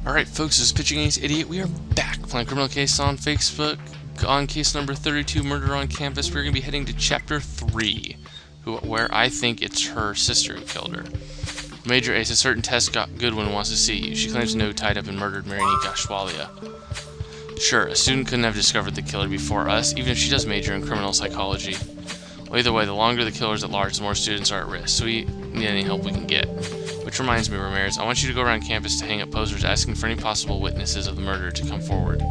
Alright folks, this is Pitching Ace Idiot. We are back playing Criminal Case on Facebook. On case number 32, Murder on Campus, we're going to be heading to Chapter 3, where I think it's her sister who killed her. Major Ace, a certain Tess Goodwin wants to see you. She claims to know who tied up and murdered Marini Gashwalia. Sure, a student couldn't have discovered the killer before us, even if she does major in criminal psychology. Well, either way, the longer the killer's at large, the more students are at risk, so we need any help we can get. Which reminds me, Ramirez, I want you to go around campus to hang up posters asking for any possible witnesses of the murder to come forward.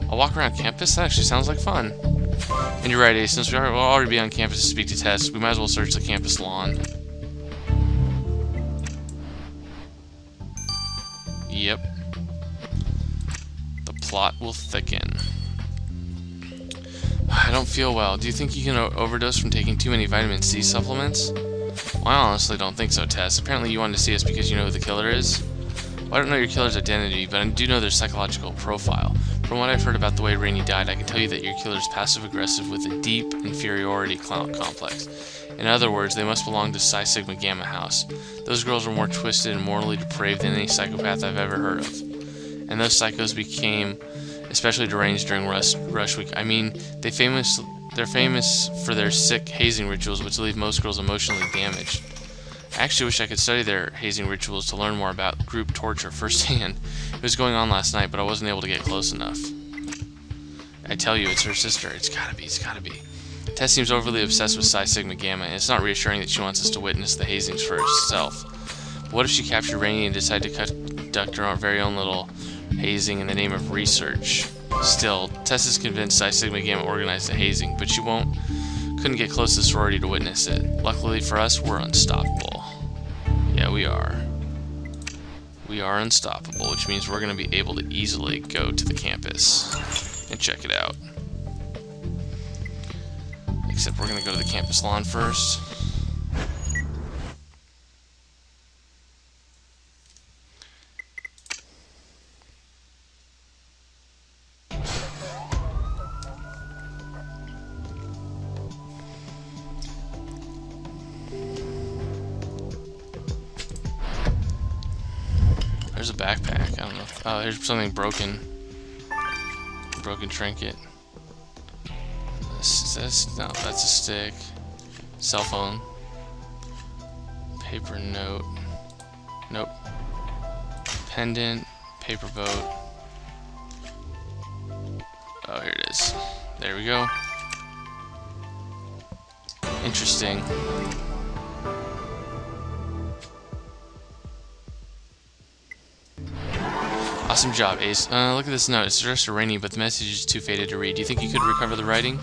I'll walk around campus? That actually sounds like fun. And you're right, Ace, since we'll already be on campus to speak to Tess, we might as well search the campus lawn. Yep. The plot will thicken. I don't feel well. Do you think you can overdose from taking too many vitamin C supplements? Well, I honestly don't think so, Tess. Apparently you wanted to see us because you know who the killer is. Well, I don't know your killer's identity, but I do know their psychological profile. From what I've heard about the way Rainey died, I can tell you that your killer is passive-aggressive with a deep inferiority complex. In other words, they must belong to Psi Sigma Gamma House. Those girls are more twisted and morally depraved than any psychopath I've ever heard of. And those psychos became especially deranged during Rush Week. I mean, they're famous for their sick hazing rituals, which leave most girls emotionally damaged. I actually wish I could study their hazing rituals to learn more about group torture firsthand. It was going on last night, but I wasn't able to get close enough. I tell you, it's her sister. It's gotta be. Tess seems overly obsessed with Psi Sigma Gamma, and it's not reassuring that she wants us to witness the hazings for herself. But what if she captured Rainey and decided to conduct her very own little hazing in the name of research? Still, Tess is convinced Psi Sigma Gamma organized the hazing, but she couldn't get close to the sorority to witness it. Luckily for us, we're unstoppable. Yeah, we are. We are unstoppable, which means we're going to be able to easily go to the campus and check it out. Except we're going to go to the campus lawn first. There's a backpack. I don't know. Oh, here's something broken. Broken trinket. No, that's a stick. Cell phone. Paper note. Nope. Pendant. Paper boat. Oh, here it is. There we go. Interesting. Awesome job, Ace. Look at this note. It's addressed to Rainey, but the message is too faded to read. Do you think you could recover the writing?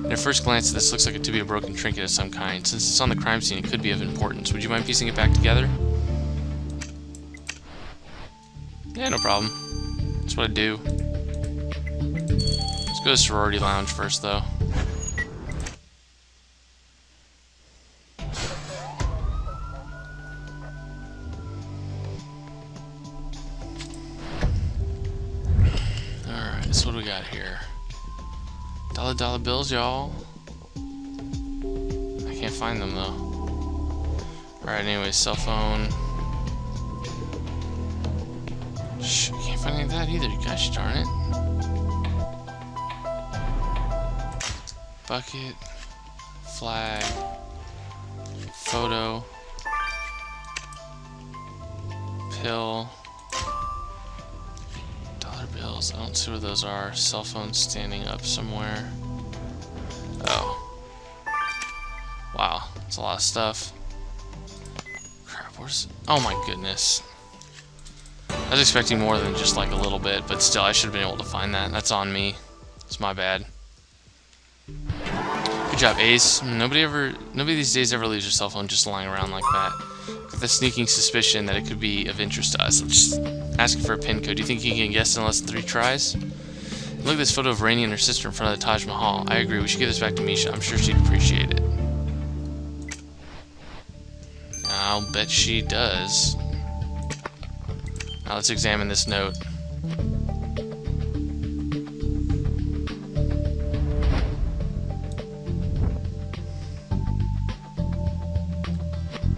At first glance, this looks like it to be a broken trinket of some kind. Since it's on the crime scene, it could be of importance. Would you mind piecing it back together? Yeah, no problem. That's what I do. Let's go to sorority lounge first, though. What do we got here? Dollar bills, y'all. I can't find them though. Alright, anyway, cell phone. Shh, I can't find any of that either, gosh darn it. Bucket. Flag. Photo. Pill. Bills. I don't see where those are. Cell phone standing up somewhere. Oh. Wow. That's a lot of stuff. Crap, where's... Oh my goodness. I was expecting more than just like a little bit, but still, I should have been able to find that. That's on me. It's my bad. Good job, Ace. Nobody these days ever leaves their cell phone just lying around like that. Got the sneaking suspicion that it could be of interest to us. Let's just ask for a pin code. Do you think you can guess in less than 3 tries? Look at this photo of Rainey and her sister in front of the Taj Mahal. I agree. We should give this back to Misha. I'm sure she'd appreciate it. I'll bet she does. Now let's examine this note.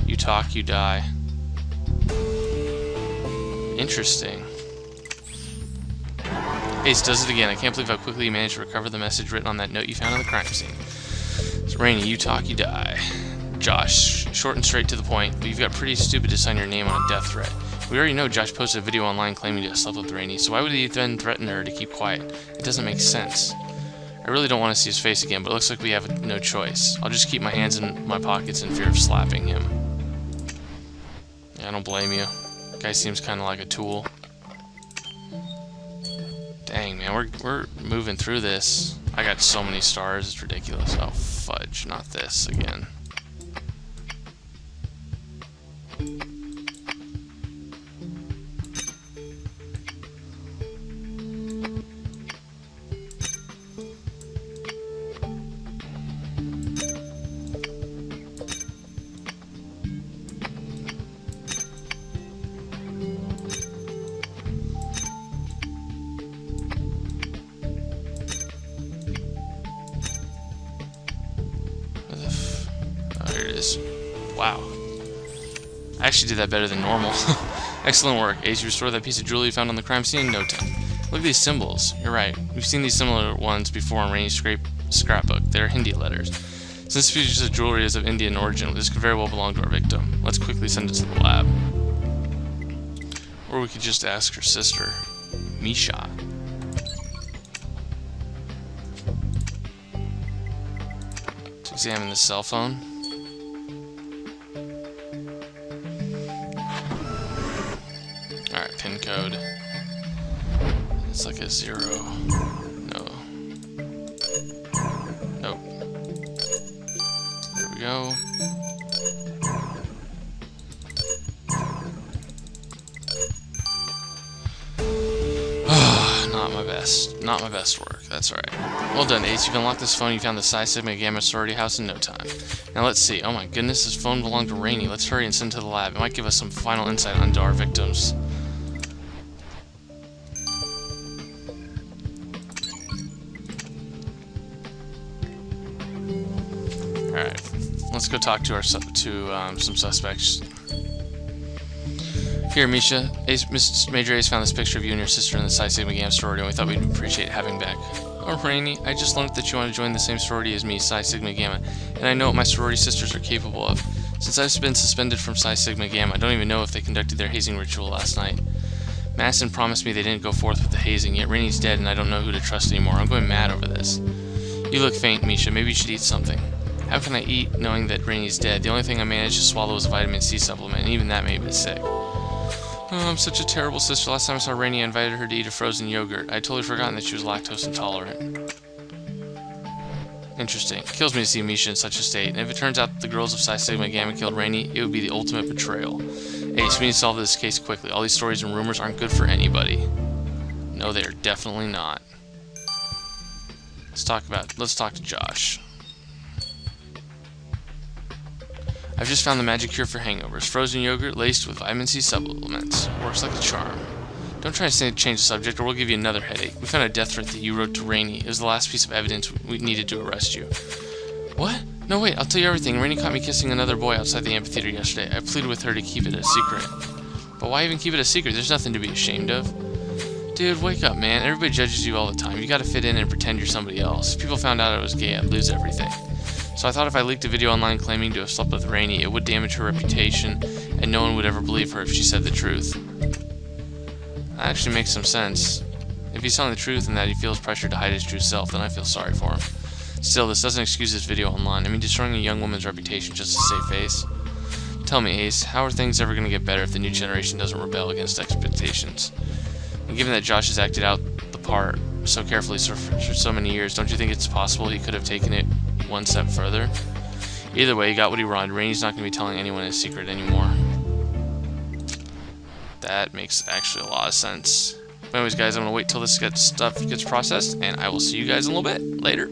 You talk, you die. Interesting. Ace does it again. I can't believe how quickly you managed to recover the message written on that note you found on the crime scene. So, Rainey, you talk, you die. Josh, short and straight to the point, but you've got pretty stupid to sign your name on a death threat. We already know Josh posted a video online claiming to have slept with Rainey, so why would he then threaten her to keep quiet? It doesn't make sense. I really don't want to see his face again, but it looks like we have no choice. I'll just keep my hands in my pockets in fear of slapping him. Yeah, I don't blame you. Guy seems kind of like a tool. Dang, man, we're moving through this. I got so many stars, it's ridiculous. Oh, fudge, not this again. There it is. Wow. I actually did that better than normal. Excellent work. Ace, you restored that piece of jewelry you found on the crime scene in no time. Look at these symbols. You're right. We've seen these similar ones before in Rainey's scrapbook. They're Hindi letters. Since this piece of jewelry is of Indian origin, this could very well belong to our victim. Let's quickly send it to the lab. Or we could just ask her sister, Misha. To examine the cell phone. Alright, pin code. It's like a 0. No. Nope. There we go. Not my best work. That's alright. Well done, Ace. You've unlocked this phone. You found the Psi Sigma Gamma sorority house in no time. Now let's see. Oh my goodness, this phone belonged to Rainey. Let's hurry and send it to the lab. It might give us some final insight onto our victims. Alright. Let's go talk to some suspects. Here, Misha. Major Ace found this picture of you and your sister in the Psi Sigma Gamma sorority, and we thought we'd appreciate having back. Oh, Rainey, I just learned that you want to join the same sorority as me, Psi Sigma Gamma, and I know what my sorority sisters are capable of. Since I've been suspended from Psi Sigma Gamma, I don't even know if they conducted their hazing ritual last night. Madison promised me they didn't go forth with the hazing, yet Rainey's dead and I don't know who to trust anymore. I'm going mad over this. You look faint, Misha. Maybe you should eat something. How can I eat knowing that Rainey's dead? The only thing I managed to swallow was a vitamin C supplement, and even that made me sick. Oh, I'm such a terrible sister. Last time I saw Rainey, I invited her to eat a frozen yogurt. I'd totally forgotten that she was lactose intolerant. Interesting. It kills me to see Misha in such a state, and if it turns out that the girls of Psi Sigma Gamma killed Rainey, it would be the ultimate betrayal. Ace, we need to solve this case quickly. All these stories and rumors aren't good for anybody. No, they are definitely not. Let's talk to Josh. I've just found the magic cure for hangovers. Frozen yogurt laced with vitamin C supplements. Works like a charm. Don't try to change the subject or we'll give you another headache. We found a death threat that you wrote to Rainey. It was the last piece of evidence we needed to arrest you. What? No, wait, I'll tell you everything. Rainey caught me kissing another boy outside the amphitheater yesterday. I pleaded with her to keep it a secret. But why even keep it a secret? There's nothing to be ashamed of. Dude, wake up, man. Everybody judges you all the time. You gotta fit in and pretend you're somebody else. If people found out I was gay, I'd lose everything. So I thought if I leaked a video online claiming to have slept with Rainey, it would damage her reputation, and no one would ever believe her if she said the truth. That actually makes some sense. If he's telling the truth and that he feels pressure to hide his true self, then I feel sorry for him. Still, this doesn't excuse this video online. I mean, destroying a young woman's reputation just to save face. Tell me, Ace, how are things ever going to get better if the new generation doesn't rebel against expectations? And given that Josh has acted out the part so carefully for so many years, don't you think it's possible he could have taken it one step further? Either way, he got what he wanted. Rainey's not going to be telling anyone his secret anymore. That makes actually a lot of sense. But anyways, guys, I'm going to wait till this stuff gets processed, and I will see you guys in a little bit later.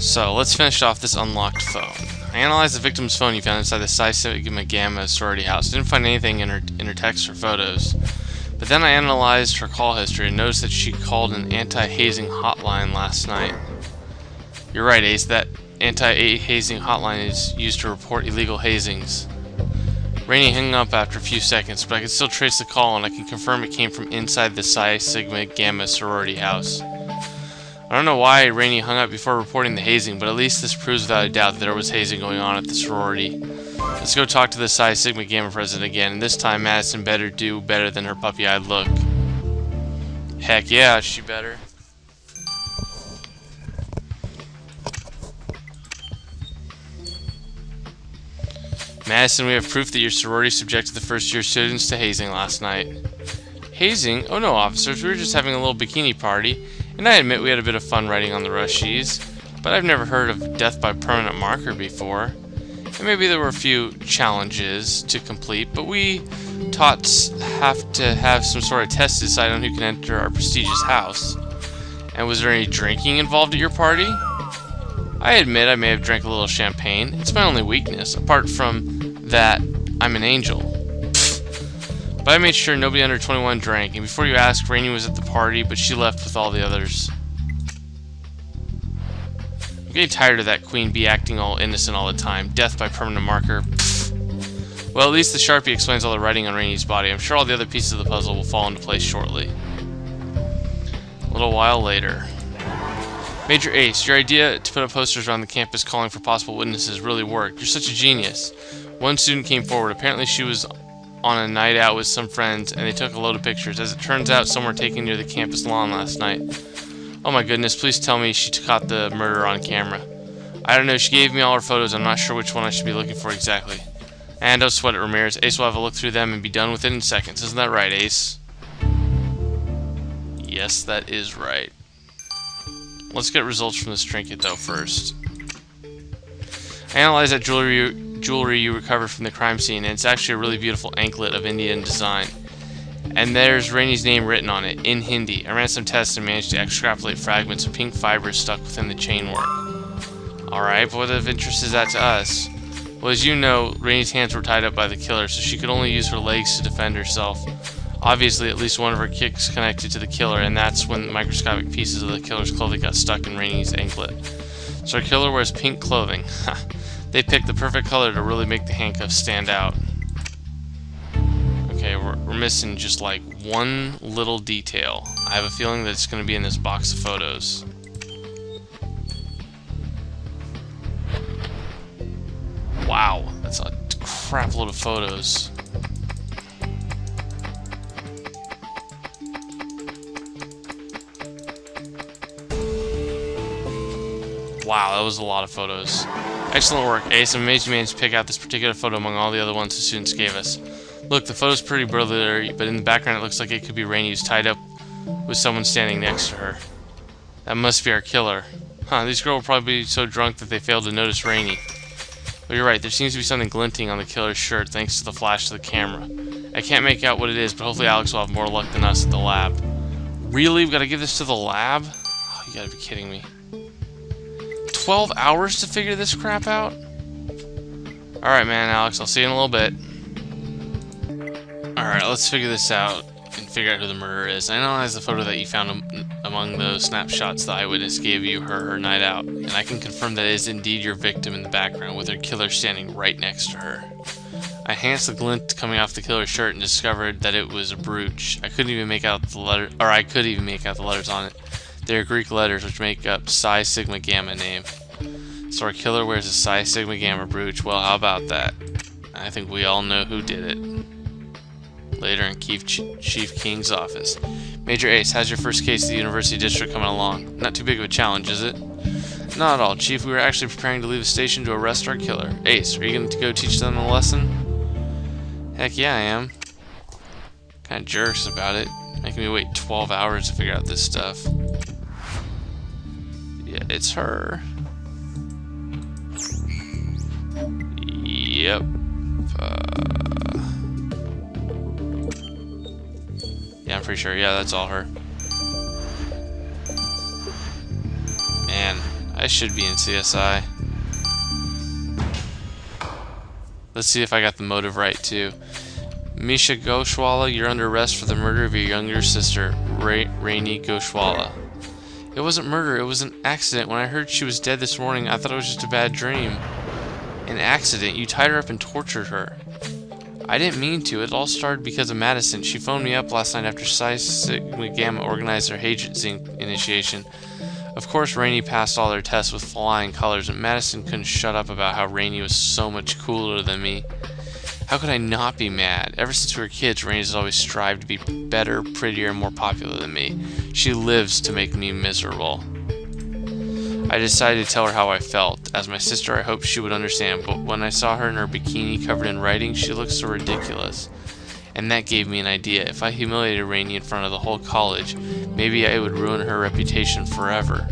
So, let's finish off this unlocked phone. I analyzed the victim's phone you found inside the Psi Sigma Gamma sorority house. Didn't find anything in her texts or photos. But then I analyzed her call history and noticed that she called an anti-hazing hotline last night. You're right, Ace. That anti-hazing hotline is used to report illegal hazings. Rainey hung up after a few seconds, but I can still trace the call, and I can confirm it came from inside the Psi Sigma Gamma sorority house. I don't know why Rainey hung up before reporting the hazing, but at least this proves without a doubt that there was hazing going on at the sorority. Let's go talk to the Psi Sigma Gamma president again, and this time Madison better do better than her puppy-eyed look. Heck yeah, she better. Madison, we have proof that your sorority subjected the first-year students to hazing last night. Hazing? Oh no, officers, we were just having a little bikini party, and I admit we had a bit of fun writing on the rushies, but I've never heard of death by permanent marker before. And maybe there were a few challenges to complete, but we tots have to have some sort of test to decide on who can enter our prestigious house. And was there any drinking involved at your party? I admit I may have drank a little champagne. It's my only weakness, apart from that I'm an angel. But I made sure nobody under 21 drank, and before you ask, Rainey was at the party, but she left with all the others. I'm getting tired of that queen bee acting all innocent all the time. Death by permanent marker. Pfft. Well, at least the Sharpie explains all the writing on Rainey's body. I'm sure all the other pieces of the puzzle will fall into place shortly. A little while later. Major Ace, your idea to put up posters around the campus calling for possible witnesses really worked. You're such a genius. One student came forward. Apparently she was on a night out with some friends, and they took a load of pictures. As it turns out, some were taken near the campus lawn last night. Oh my goodness, please tell me she caught the murderer on camera. I don't know, she gave me all her photos. I'm not sure which one I should be looking for exactly. And don't sweat it, Ramirez. Ace will have a look through them and be done with it in seconds. Isn't that right, Ace? Yes, that is right. Let's get results from this trinket, though, first. Analyze that jewelry you recovered from the crime scene, and it's actually a really beautiful anklet of Indian design. And there's Rainey's name written on it, in Hindi. I ran some tests and managed to extrapolate fragments of pink fibers stuck within the chainwork. Alright, but what of interest is that to us? Well, as you know, Rainey's hands were tied up by the killer, so she could only use her legs to defend herself. Obviously, at least one of her kicks connected to the killer, and that's when microscopic pieces of the killer's clothing got stuck in Rainey's anklet. So our killer wears pink clothing. They picked the perfect color to really make the handcuffs stand out. Okay, we're missing just like one little detail. I have a feeling that it's going to be in this box of photos. Wow, that's a crap load of photos. Wow, that was a lot of photos. Excellent work, Ace. I'm amazed you managed to pick out this particular photo among all the other ones the students gave us. Look, the photo's pretty blurry, but in the background it looks like it could be Rainey who's tied up with someone standing next to her. That must be our killer. Huh, these girls will probably be so drunk that they failed to notice Rainey. But you're right, there seems to be something glinting on the killer's shirt thanks to the flash of the camera. I can't make out what it is, but hopefully Alex will have more luck than us at the lab. Really? We've got to give this to the lab? Oh, you gotta be kidding me. 12 hours to figure this crap out? Alright, man, Alex, I'll see you in a little bit. Alright, let's figure this out and figure out who the murderer is. I analyzed the photo that you found among those snapshots the eyewitness gave you her night out, and I can confirm that it is indeed your victim in the background, with her killer standing right next to her. I enhanced the glint coming off the killer's shirt and discovered that it was a brooch. I couldn't even make out the letter, or I could even make out the letters on it. They are Greek letters which make up Psi Sigma Gamma name. So our killer wears a Psi Sigma Gamma brooch. Well, how about that? I think we all know who did it. Later in Chief King's office. Major Ace, how's your first case of the University District coming along? Not too big of a challenge, is it? Not at all, Chief. We were actually preparing to leave the station to arrest our killer. Ace, are you going to go teach them a lesson? Heck yeah, I am. Kind of jerks about it. Making me wait 12 hours to figure out this stuff. Yeah, it's her. Yep. Yeah, I'm pretty sure. Yeah, that's all her. Man, I should be in CSI. Let's see if I got the motive right, too. Misha Goshwala, you're under arrest for the murder of your younger sister, Rainey Goshwala. It wasn't murder, it was an accident. When I heard she was dead this morning, I thought it was just a bad dream. An accident? You tied her up and tortured her. I didn't mean to. It all started because of Madison. She phoned me up last night after Psi Sigma Gamma organized their agency initiation. Of course, Rainey passed all their tests with flying colors, and Madison couldn't shut up about how Rainey was so much cooler than me. How could I not be mad? Ever since we were kids, Rainey has always strived to be better, prettier, and more popular than me. She lives to make me miserable. I decided to tell her how I felt. As my sister, I hoped she would understand, but when I saw her in her bikini covered in writing, she looked so ridiculous. And that gave me an idea. If I humiliated Rainey in front of the whole college, maybe I would ruin her reputation forever.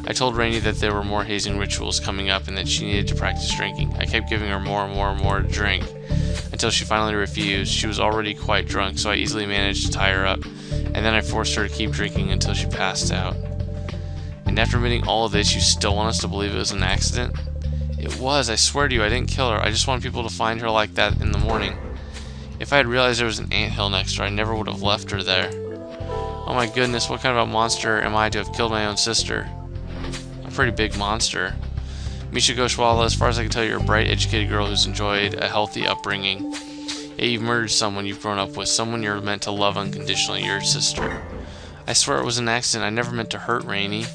I told Rainey that there were more hazing rituals coming up and that she needed to practice drinking. I kept giving her more and more and more to drink until she finally refused. She was already quite drunk, so I easily managed to tie her up, and then I forced her to keep drinking until she passed out. And after admitting all of this, you still want us to believe it was an accident? It was, I swear to you, I didn't kill her. I just want people to find her like that in the morning. If I had realized there was an anthill next to her, I never would have left her there. Oh my goodness, what kind of a monster am I to have killed my own sister? A pretty big monster. Misha Ghoshwala, as far as I can tell, you're a bright, educated girl who's enjoyed a healthy upbringing. Yet you've murdered someone you've grown up with, someone you're meant to love unconditionally, your sister. I swear it was an accident. I never meant to hurt Rainey.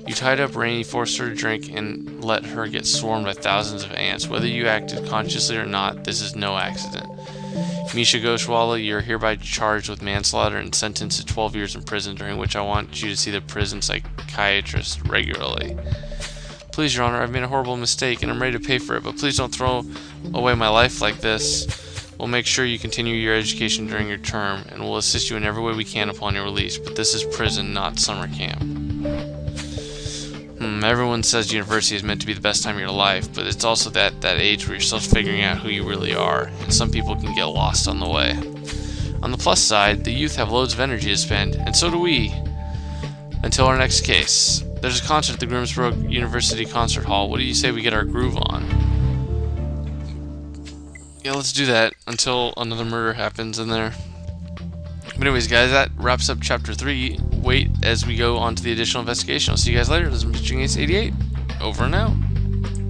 You tied up Rainey, forced her to drink, and let her get swarmed by thousands of ants. Whether you acted consciously or not, this is no accident. Misha Ghoshwala, you're hereby charged with manslaughter and sentenced to 12 years in prison, during which I want you to see the prison psychiatrist regularly. Please, Your Honor, I've made a horrible mistake, and I'm ready to pay for it, but please don't throw away my life like this. We'll make sure you continue your education during your term, and we'll assist you in every way we can upon your release, but this is prison, not summer camp. Everyone says university is meant to be the best time of your life, but it's also that age where you're still figuring out who you really are, and some people can get lost on the way. On the plus side, the youth have loads of energy to spend, and so do we. Until our next case. There's a concert at the Grimsboro University Concert Hall. What do you say we get our groove on? Yeah, let's do that until another murder happens in there. But anyways, guys, that wraps up Chapter 3. Wait as we go on to the additional investigation. I'll see you guys later. This is Mr. Ace 88. Over and out.